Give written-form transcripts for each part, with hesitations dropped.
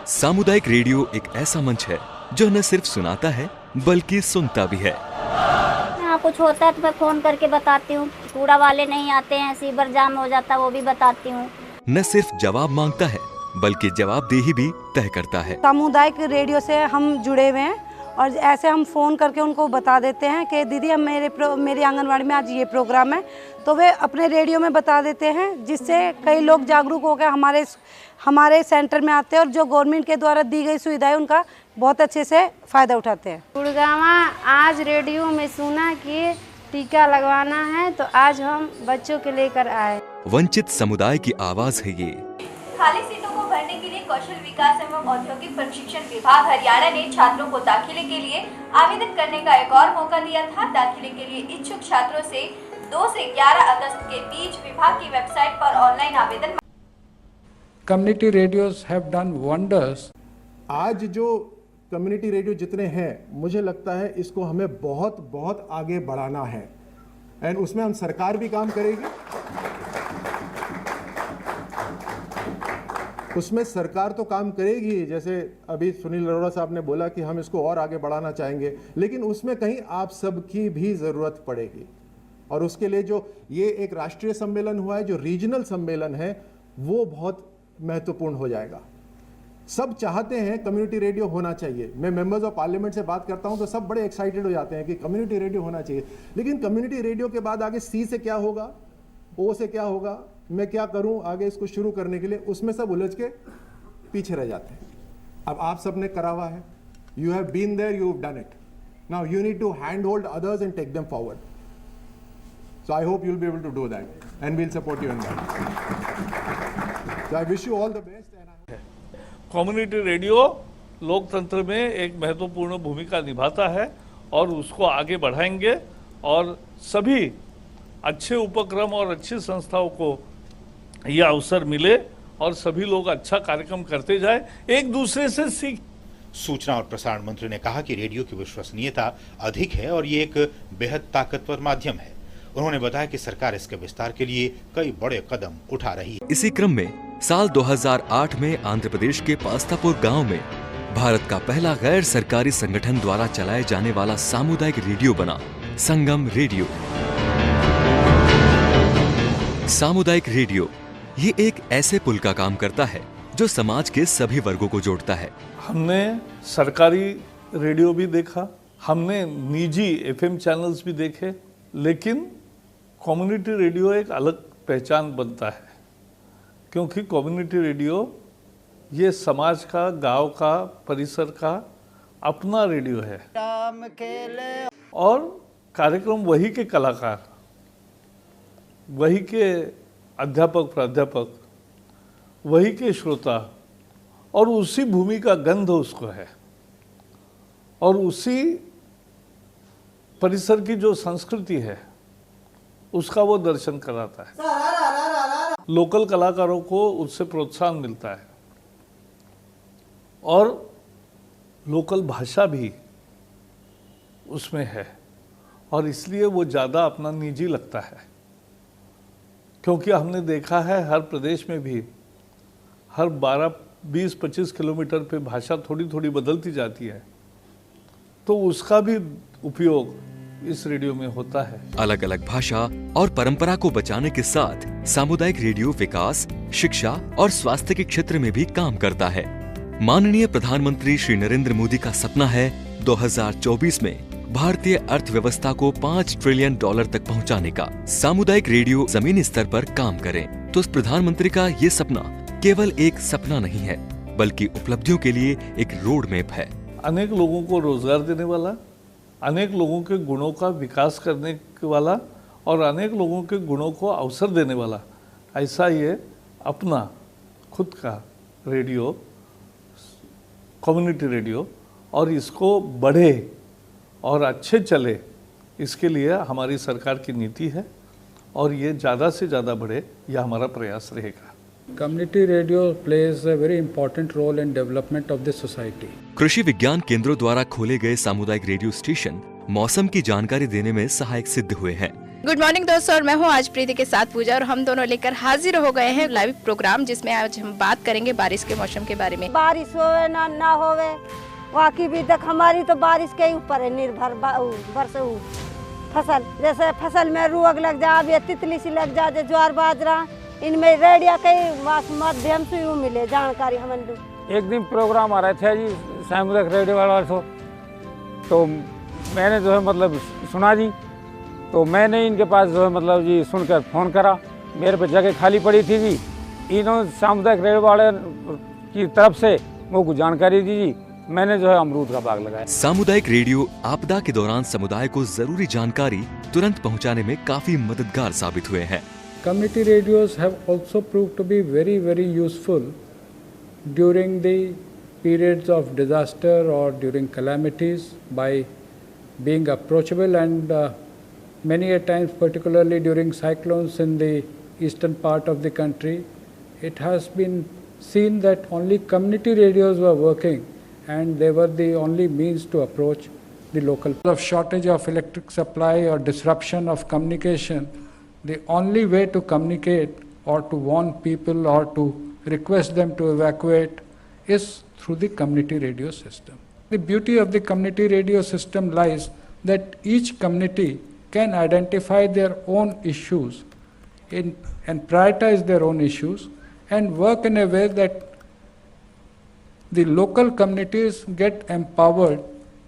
सामुदायिक रेडियो एक ऐसा मंच है जो न सिर्फ सुनाता है बल्कि सुनता भी है। यहाँ कुछ होता है तो मैं फोन करके बताती हूँ, कूड़ा वाले नहीं आते हैं, सीवर जाम हो जाता है वो भी बताती हूँ। न सिर्फ जवाब मांगता है बल्कि जवाबदेही भी तय करता है। सामुदायिक रेडियो से हम जुड़े हुए हैं और ऐसे हम फ़ोन करके उनको बता देते हैं कि दीदी हम मेरी आंगनवाड़ी में आज ये प्रोग्राम है, तो वे अपने रेडियो में बता देते हैं, जिससे कई लोग जागरूक होकर हमारे सेंटर में आते हैं और जो गवर्नमेंट के द्वारा दी गई सुविधाएं उनका बहुत अच्छे से फ़ायदा उठाते हैं। गुड़गावा आज रेडियो में सुना कि टीका लगवाना है तो आज हम बच्चों के लेकर आए। वंचित समुदाय की आवाज़ है ये। खाली सीटों को भरने के लिए कौशल विकास एवं औद्योगिक प्रशिक्षण विभाग हरियाणा ने छात्रों को दाखिले के लिए आवेदन करने का एक और मौका दिया था। दाखिले के लिए इच्छुक छात्रों से 2 से 11 अगस्त के बीच विभाग की वेबसाइट पर ऑनलाइन आवेदन। Community radios have done wonders. आज जो कम्युनिटी रेडियो जितने हैं, मुझे लगता है इसको हमें बहुत बहुत आगे बढ़ाना है एंड उसमें हम सरकार भी काम करेगी। उसमें सरकार तो काम करेगी, जैसे अभी सुनील अरोड़ा साहब ने बोला कि हम इसको और आगे बढ़ाना चाहेंगे, लेकिन उसमें कहीं आप सबकी भी ज़रूरत पड़ेगी। और उसके लिए जो ये एक राष्ट्रीय सम्मेलन हुआ है, जो रीजनल सम्मेलन है, वो बहुत महत्वपूर्ण हो जाएगा। सब चाहते हैं कम्युनिटी रेडियो होना चाहिए। मैं मेंबर्स ऑफ पार्लियामेंट से बात करता हूं तो सब बड़े एक्साइटेड हो जाते हैं कि कम्युनिटी रेडियो होना चाहिए, लेकिन कम्युनिटी रेडियो के बाद आगे सी से क्या होगा, ओ से क्या होगा, मैं क्या करूं आगे इसको शुरू करने के लिए, उसमें सब उलझ के पीछे रह जाते हैं। अब आप सब ने करा हुआ है, you have been there, you have done it, now you need to hand hold others and take them forward. So I hope you will be able to do that and we will support you in that. So I wish you all the best. Community radio लोकतंत्र में एक महत्वपूर्ण भूमिका निभाता है और उसको आगे बढ़ाएंगे और सभी अच्छे उपक्रम और अच्छी संस्थाओं को यह अवसर मिले और सभी लोग अच्छा कार्यक्रम करते जाए, एक दूसरे से सीख। सूचना और प्रसारण मंत्री ने कहा कि रेडियो की विश्वसनीयता अधिक है और ये एक बेहद ताकतवर माध्यम है। उन्होंने बताया कि सरकार इसके विस्तार के लिए कई बड़े कदम उठा रही है। इसी क्रम में साल 2008 में आंध्र प्रदेश के पास्तापुर गांव में भारत का पहला गैर सरकारी संगठन द्वारा चलाए जाने वाला सामुदायिक रेडियो बना संगम रेडियो। सामुदायिक रेडियो ये एक ऐसे पुल का काम करता है जो समाज के सभी वर्गों को जोड़ता है। हमने सरकारी रेडियो भी देखा, हमने निजी एफएम चैनल्स भी देखे, लेकिन कम्युनिटी रेडियो एक अलग पहचान बनता है, क्योंकि कम्युनिटी रेडियो ये समाज का, गांव का, परिसर का अपना रेडियो है और कार्यक्रम वही के कलाकार, वही के अध्यापक प्राध्यापक, वही के श्रोता और उसी भूमि का गंध उसको है और उसी परिसर की जो संस्कृति है उसका वो दर्शन कराता है। लोकल कलाकारों को उससे प्रोत्साहन मिलता है और लोकल भाषा भी उसमें है और इसलिए वो ज़्यादा अपना निजी लगता है, क्योंकि हमने देखा है हर प्रदेश में भी हर 12, 20, 25 किलोमीटर पे भाषा थोड़ी थोड़ी बदलती जाती है, तो उसका भी उपयोग इस रेडियो में होता है। अलग अलग भाषा और परंपरा को बचाने के साथ सामुदायिक रेडियो विकास, शिक्षा और स्वास्थ्य के क्षेत्र में भी काम करता है। माननीय प्रधानमंत्री श्री नरेंद्र मोदी का सपना है 2024 में भारतीय अर्थव्यवस्था को $5 ट्रिलियन तक पहुंचाने का। सामुदायिक रेडियो जमीनी स्तर पर काम करें तो प्रधानमंत्री का ये सपना केवल एक सपना नहीं है, बल्कि उपलब्धियों के लिए एक रोड मैप है। अनेक लोगों को रोजगार देने वाला, अनेक लोगों के गुणों का विकास करने वाला और अनेक लोगों के गुणों को अवसर देने वाला, ऐसा ये अपना खुद का रेडियो, कम्युनिटी रेडियो, और इसको बढ़े और अच्छे चले, इसके लिए हमारी सरकार की नीति है और ये ज़्यादा से ज़्यादा बढ़े, यह हमारा प्रयास रहेगा। Community radio plays a very important role in development of the society. कृषि विज्ञान केंद्रों द्वारा खोले गए सामुदायिक रेडियो स्टेशन मौसम की जानकारी देने में सहायक सिद्ध हुए हैं। गुड मॉर्निंग दोस्तों, और मैं हूँ आज प्रीति के साथ पूजा, और हम दोनों लेकर हाजिर हो गए हैं लाइव प्रोग्राम, जिसमें आज हम बात करेंगे बारिश के मौसम के बारे में। बारिश होवे ना होवे, वाकई भी तक हमारी तो बारिश के ऊपर है निर्भर। बरसे फसल, जैसे फसल में रोग लग जा, अब ये तितली सी लग जा, ज्वार बाजरा, इनमें रेडियो के माध्यम से यूँ मिले जानकारी हमें। एक दिन प्रोग्राम आ रहा था जी सामुदायिक रेडियो वाला, तो मैंने जो है मतलब सुना जी, तो मैंने इनके पास जो है मतलब जी सुनकर फ़ोन करा। मेरे पे जगह खाली पड़ी थी जी, इन्होंने सामुदायिक रेडियो वाले की तरफ से मुझको जानकारी दी जी, मैंने जो है अमरूद का बाग लगाया। सामुदायिक रेडियो आपदा के दौरान समुदाय को जरूरी जानकारी तुरंत पहुंचाने में काफी मददगार साबित हुए हैं। Community radios have also proved to be very, very useful during the periods of disaster or during calamities by being approachable, and many a times, particularly during cyclones in the eastern part of the country, it has been seen that only community radios were working, and they were the only means to approach the local. Of shortage of electric supply or disruption of communication, the only way to communicate or to warn people or to request them to evacuate is through the community radio system. The beauty of the community radio system lies that each community can identify their own issues and prioritize their own issues and work in a way that the local communities get empowered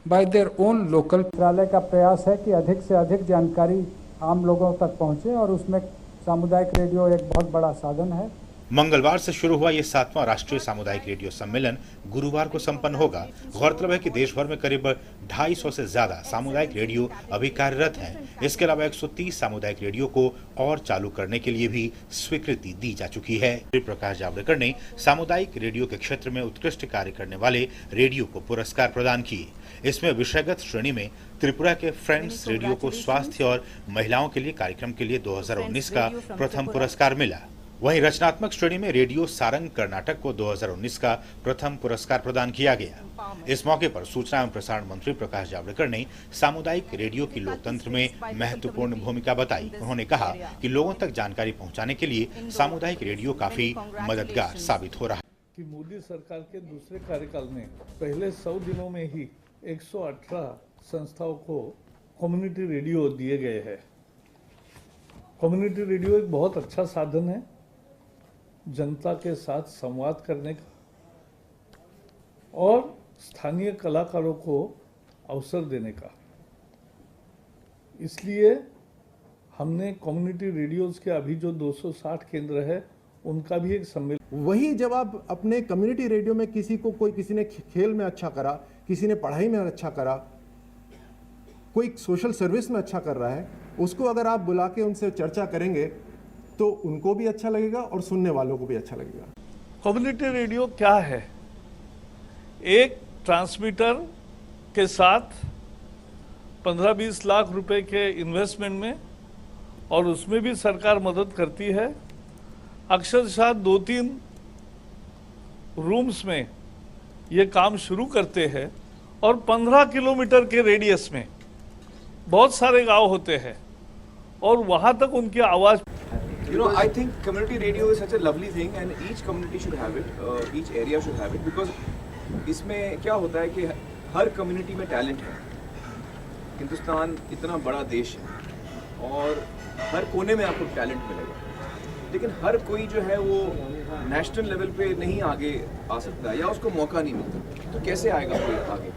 by their own local. मंत्रालय का प्रयास है कि अधिक से अधिक जानकारी आम लोगों तक पहुंचे, और उसमें सामुदायिक रेडियो एक बहुत बड़ा साधन है। मंगलवार से शुरू हुआ ये 7वां राष्ट्रीय सामुदायिक रेडियो सम्मेलन गुरुवार को संपन्न होगा। गौरतलब है कि देश भर में करीब 250 से ज्यादा सामुदायिक रेडियो अभी कार्यरत हैं। इसके अलावा 130 सामुदायिक रेडियो को और चालू करने के लिए भी स्वीकृति दी जा चुकी है। प्रकाश जावड़ेकर ने सामुदायिक रेडियो के क्षेत्र में उत्कृष्ट कार्य करने वाले रेडियो को पुरस्कार प्रदान किए। इसमें विषयगत श्रेणी में त्रिपुरा के फ्रेंड्स रेडियो को स्वास्थ्य और महिलाओं के लिए कार्यक्रम के लिए 2019 का प्रथम पुरस्कार मिला। वहीं रचनात्मक श्रेणी में रेडियो सारंग कर्नाटक को 2019 का प्रथम पुरस्कार प्रदान किया गया। इस मौके पर सूचना एवं प्रसारण मंत्री प्रकाश जावड़ेकर ने सामुदायिक रेडियो की लोकतंत्र में महत्वपूर्ण भूमिका बताई। उन्होंने कहा कि लोगों तक जानकारी पहुंचाने के लिए सामुदायिक रेडियो काफी मददगार साबित हो रहा है। कि मोदी सरकार के दूसरे कार्यकाल में पहले 100 दिनों में ही 118 संस्थाओं को कम्युनिटी रेडियो दिए गए हैं। कम्युनिटी रेडियो एक बहुत अच्छा साधन है जनता के साथ संवाद करने का और स्थानीय कलाकारों को अवसर देने का। इसलिए हमने कम्युनिटी रेडियोज के अभी जो 260 केंद्र है उनका भी एक सम्मेलन। वही जब आप अपने कम्युनिटी रेडियो में किसी ने खेल में अच्छा करा, किसी ने पढ़ाई में अच्छा करा, कोई सोशल सर्विस में अच्छा कर रहा है, उसको अगर आप बुला के उनसे चर्चा करेंगे तो उनको भी अच्छा लगेगा और सुनने वालों को भी अच्छा लगेगा। कम्युनिटी रेडियो क्या है? एक ट्रांसमीटर के साथ 15-20 लाख रुपए के इन्वेस्टमेंट में, और उसमें भी सरकार मदद करती है। अक्षरशः 2-3 रूम्स में ये काम शुरू करते हैं, और 15 किलोमीटर के रेडियस में बहुत सारे गांव होते हैं, और वहां तक उनकी आवाज। You know, I think community radio is such a lovely thing, and each community should have it, each area should have it, because इसमें क्या होता है कि हर कम्युनिटी में टैलेंट है। हिंदुस्तान इतना बड़ा देश है और हर कोने में आपको टैलेंट मिलेगा, लेकिन हर कोई जो है वो नेशनल लेवल पे नहीं आगे आ सकता या उसको मौका नहीं मिलता। तो कैसे आएगा कोई आगे?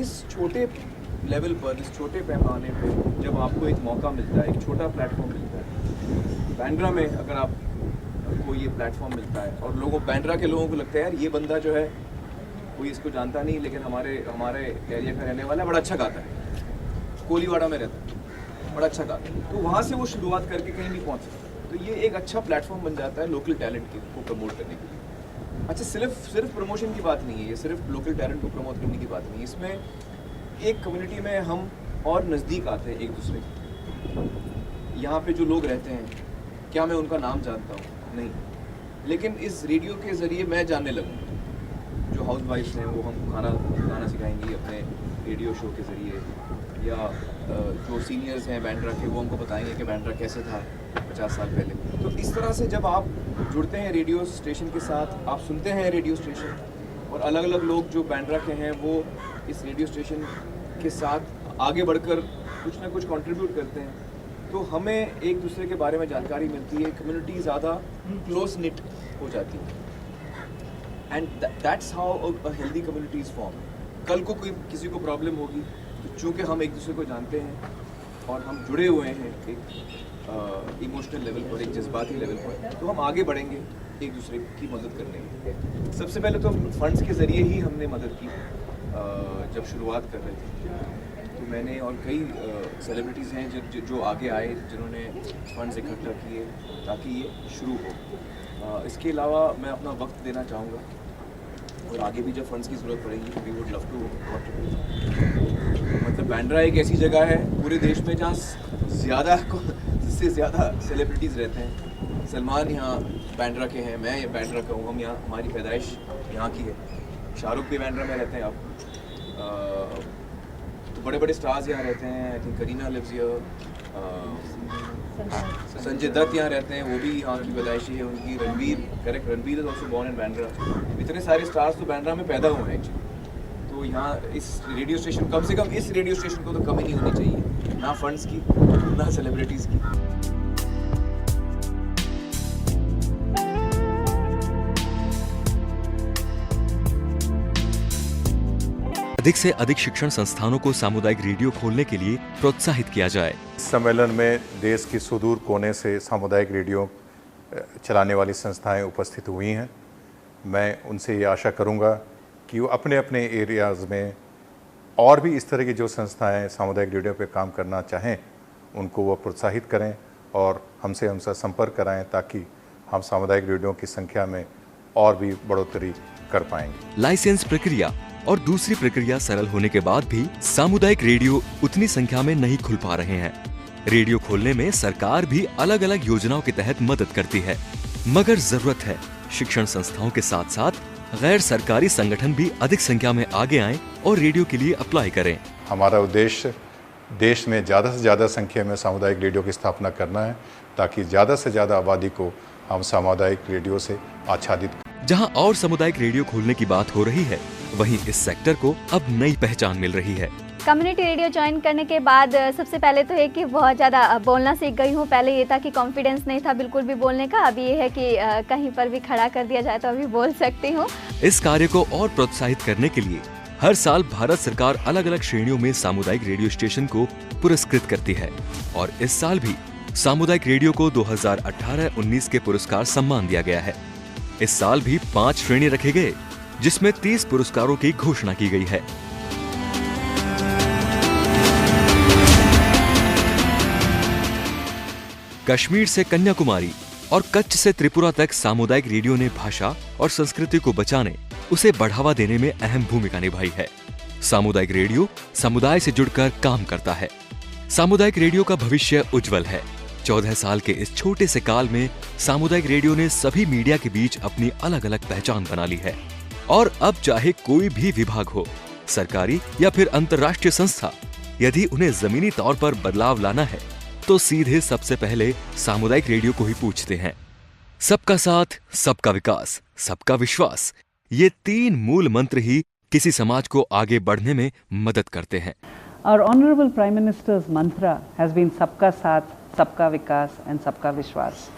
इस छोटे लेवल पर, इस छोटे पैमाने पे जब आपको एक मौका मिलता है, एक छोटा प्लेटफॉर्म मिलता है, बैंड्रा में अगर आपको ये प्लेटफॉर्म मिलता है और बैंड्रा के लोगों को लगता है यार ये बंदा जो है कोई इसको जानता नहीं, लेकिन हमारे एरिया का रहने वाला है, बड़ा अच्छा गाता है, कोलीवाड़ा में रहता है, बड़ा अच्छा गाता है, तो वहाँ से वो शुरुआत करके कहीं भी पहुँच सकता है। तो ये एक अच्छा प्लेटफॉर्म बन जाता है लोकल टैलेंट को प्रमोट करने के लिए। अच्छा, सिर्फ प्रमोशन की बात नहीं है, ये सिर्फ लोकल टैलेंट को प्रमोट करने की बात नहीं है। इसमें एक कम्युनिटी में हम और नज़दीक आते हैं एक दूसरे के। यहाँ पे जो लोग रहते हैं, क्या मैं उनका नाम जानता हूँ? नहीं, लेकिन इस रेडियो के ज़रिए मैं जानने लगूँ। जो हाउस वाइफ्स हैं वो हमको खाना बनाना सिखाएंगी अपने रेडियो शो के ज़रिए, या जो सीनियर्स हैं बैंड्रा के वो हमको बताएंगे कि बैंड्रा कैसे था 50 साल पहले। तो इस तरह से जब आप जुड़ते हैं रेडियो स्टेशन के साथ, आप सुनते हैं रेडियो स्टेशन, और अलग अलग लोग जो बैंड्रा के हैं वो इस रेडियो स्टेशन के साथ आगे बढ़कर कुछ ना कुछ कंट्रीब्यूट करते हैं, तो हमें एक दूसरे के बारे में जानकारी मिलती है, कम्युनिटी ज़्यादा क्लोज निट हो जाती है, and that's how a healthy community is form. कल को कोई किसी को प्रॉब्लम होगी तो चूँकि हम एक दूसरे को जानते हैं और हम जुड़े हुए हैं एक इमोशनल लेवल पर, एक जज्बाती लेवल पर, तो हम आगे बढ़ेंगे एक दूसरे की मदद करने में। सबसे पहले तो फंड्स के ज़रिए ही हमने मदद की जब शुरुआत कर रहे थे, तो मैंने और कई सेलिब्रिटीज़ हैं जो आगे आए, जिन्होंने फंड्स इकट्ठा किए ताकि ये शुरू हो। इसके अलावा मैं अपना वक्त देना चाहूँगा, और आगे भी जब फंड्स की ज़रूरत पड़ेगी we would love to contribute. मतलब बैंड्रा एक ऐसी जगह है पूरे देश में जहाँ जिससे ज़्यादा सेलिब्रिटीज़ रहते हैं। सलमान यहाँ बैंड्रा के हैं, मैं ये बैंड्रा का हूँ, हम यहाँ, हमारी पैदाइश यहाँ की है। शाहरुख भी बैंड्रा में रहते हैं आप, तो बड़े बड़े स्टार्स यहाँ रहते हैं। I think Kareena lives here, Sanjay Dutt यहाँ रहते हैं, वो भी यहाँ की पैदाइशी है उनकी। Ranveer is also born in Bandra. इतने सारे स्टार्स तो बैंड्रा में पैदा हुए हैं एक्चुअली। तो यहाँ इस रेडियो स्टेशन, कम से कम इस रेडियो स्टेशन को तो कमी नहीं होनी चाहिए, ना फंड्स की ना सेलिब्रिटीज़ की। अधिक से अधिक शिक्षण संस्थानों को सामुदायिक रेडियो खोलने के लिए प्रोत्साहित किया जाए। इस सम्मेलन में देश की सुदूर कोने से सामुदायिक रेडियो चलाने वाली संस्थाएं उपस्थित हुई हैं। मैं उनसे ये आशा करूंगा कि वो अपने अपने एरियाज़ में और भी इस तरह की जो संस्थाएं सामुदायिक रेडियो पे काम करना चाहें उनको वो प्रोत्साहित करें और हमसे संपर्क कराएं, ताकि हम सामुदायिक रेडियो की संख्या में और भी बढ़ोतरी कर पाएंगे। लाइसेंस प्रक्रिया और दूसरी प्रक्रिया सरल होने के बाद भी सामुदायिक रेडियो उतनी संख्या में नहीं खुल पा रहे हैं। रेडियो खोलने में सरकार भी अलग अलग योजनाओं के तहत मदद करती है, मगर जरूरत है शिक्षण संस्थाओं के साथ साथ गैर सरकारी संगठन भी अधिक संख्या में आगे आएं और रेडियो के लिए अप्लाई करें। हमारा उद्देश्य देश में ज़्यादा से ज़्यादा संख्या में सामुदायिक रेडियो की स्थापना करना है, ताकि ज़्यादा से ज़्यादा आबादी को हम सामुदायिक रेडियो से आच्छादित। जहां और सामुदायिक रेडियो खोलने की बात हो रही है, वहीं इस सेक्टर को अब नई पहचान मिल रही है। कम्युनिटी रेडियो ज्वाइन करने के बाद सबसे पहले तो है कि बहुत ज़्यादा बोलना सीख गई हूँ। पहले ये था कि कॉन्फिडेंस नहीं था बिल्कुल भी बोलने का, अभी ये है कि कहीं पर भी खड़ा कर दिया जाए तो अभी बोल सकती हूँ। इस कार्य को और प्रोत्साहित करने के लिए हर साल भारत सरकार अलग अलग श्रेणियों में सामुदायिक रेडियो स्टेशन को पुरस्कृत करती है, और इस साल भी सामुदायिक रेडियो को 2018-19 के पुरस्कार सम्मान दिया गया है। इस साल भी 5 श्रेणी रखे गए, जिसमें 30 पुरस्कारों की घोषणा की गई है। कश्मीर से कन्याकुमारी और कच्छ से त्रिपुरा तक सामुदायिक रेडियो ने भाषा और संस्कृति को बचाने, उसे बढ़ावा देने में अहम भूमिका निभाई है। सामुदायिक रेडियो समुदाय से जुड़कर काम करता है। सामुदायिक रेडियो का भविष्य उज्जवल है। 14 साल के इस छोटे से काल में सामुदायिक रेडियो ने सभी मीडिया के बीच अपनी अलग अलग पहचान बना ली है, और अब चाहे कोई भी विभाग हो, सरकारी या फिर अंतर्राष्ट्रीय संस्था, यदि उन्हें जमीनी तौर पर बदलाव लाना है तो सीधे सबसे पहले सामुदायिक रेडियो को ही पूछते हैं। सबका साथ, सबका विकास, सबका विश्वास, ये 3 मूल मंत्र ही किसी समाज को आगे बढ़ने में मदद करते हैं। Our Honorable Prime Minister's mantra has been Sabka Saath, Sabka Vikas and Sabka Vishwas.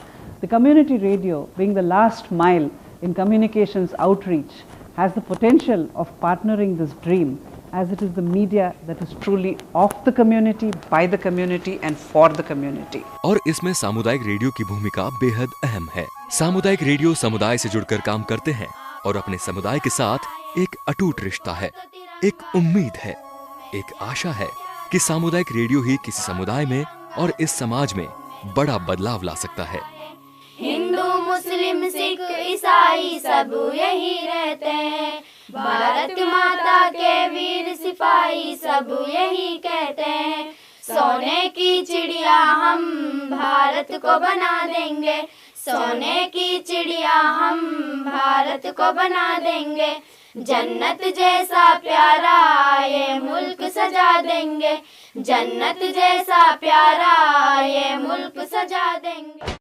The community radio, being the last mile in communications outreach, has the potential of partnering this dream, as it is the media that is truly of the community, by the community and for the community. और इसमें सामुदायिक radio की भूमिका बेहद अहम है। सामुदायिक radio समुदाय से जुड़कर काम करते हैं और अपने समुदाय के साथ एक अटूट रिश्ता है, एक उम्मीद है, एक आशा है कि सामुदायिक रेडियो ही किसी समुदाय में और इस समाज में बड़ा बदलाव ला सकता है। हिंदू, मुस्लिम, सिख, ईसाई सब यही रहते हैं, भारत माता के वीर सिपाही सब यही कहते हैं, सोने की चिड़िया हम भारत को बना देंगे, सोने की चिड़िया हम भारत को बना देंगे, जन्नत जैसा प्यारा ये मुल्क सजा देंगे, जन्नत जैसा प्यारा ये मुल्क सजा देंगे।